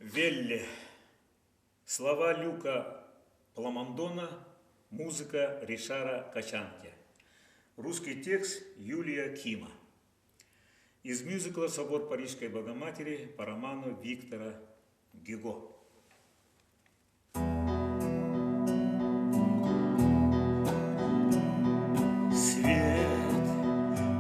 Велле. Слова Люка Пламондона, музыка Ришара Качанки. Русский текст Юлия Кима. Из мюзикла «Собор Парижской Богоматери» по роману Виктора Гюго. Свет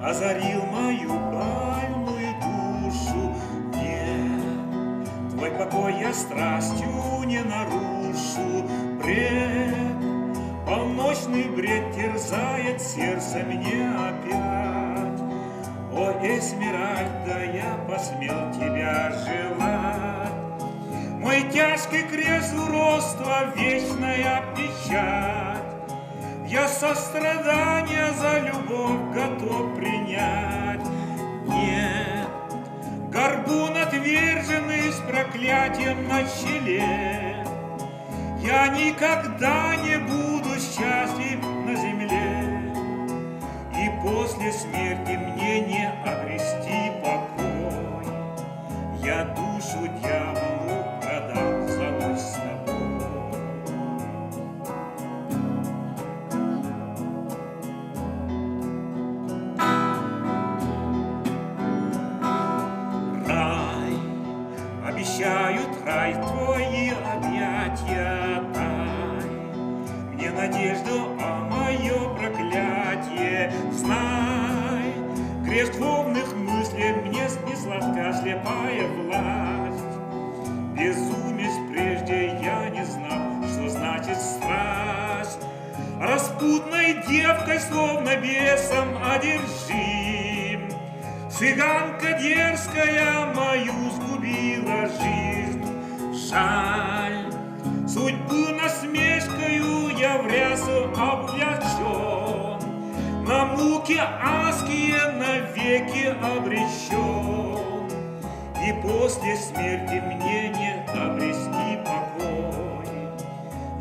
озарил мою больную душу. Нет, твой покой я страстью не нарушу. Бред, полночный бред терзает сердце мне опять. О, Эсмеральда, я посмел тебя желать. Мой тяжкий крест уродства, вечная печать. Я сострадание за любовь готов принять. Нет, горбун отверженный с проклятием на челе. Я никогда не буду счастлив на земле. И после смерти мне не обрести покой. Я душу дьяволу продам за ночь с тобой. Рай, обещают рай твои объятия, дай мне надежду, а мое проклятие знай. Крест ловных мыслей мне снесла слепая власть. Безумец прежде я не знал, что значит страсть. Распутной девкой, словно бесом одержим, цыганка дерзкая мою сгубила жизнь. Жаль, судьбу насмешкою я в рясу облачен, на муки адские навеки обречен. И после смерти мне не обрести покой.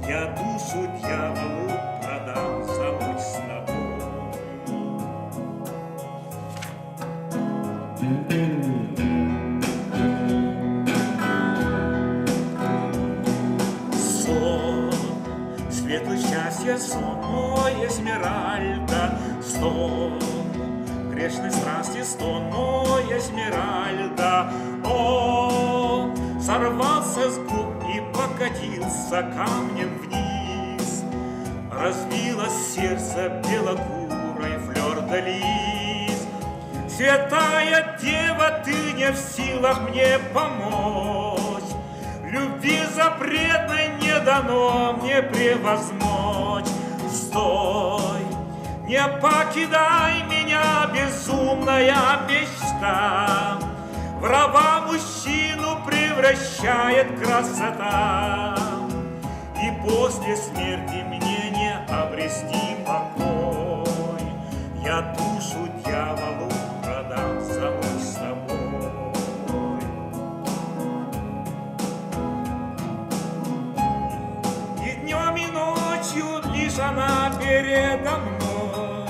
Я душу дьяволу продам за ночь с тобой. Сон, светлый счастья сон мой, Эсмеральда, сон, грешной страсти стон мой, Эсмеральда. Он сорвался с губ и покатился камнем вниз. Разбилось сердце белокурой флёр-де-лис. Святая дева, ты не в силах мне помочь. Любви запретной не дано мне превозмочь. Стой, не покидай меня, безумная мечта. В раба мужчину превращает красота. И после смерти мне не обрести покой. Я душу дьяволу продам за ночь с тобой. И днем, и ночью лишь она передо мной.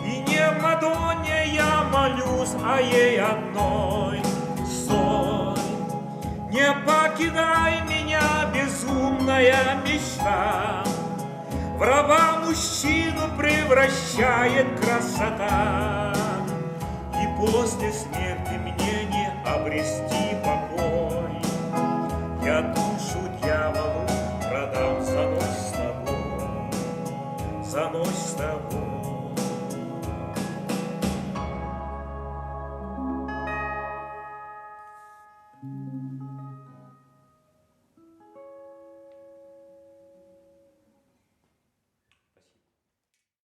И не Мадонне я молюсь, а ей одной. Стой, не покидай меня, безумная мечта. В раба мужчину превращает красота. И после смерти мне не обрести покой. Я душу дьяволу продам за ночь с тобой. За ночь с тобой.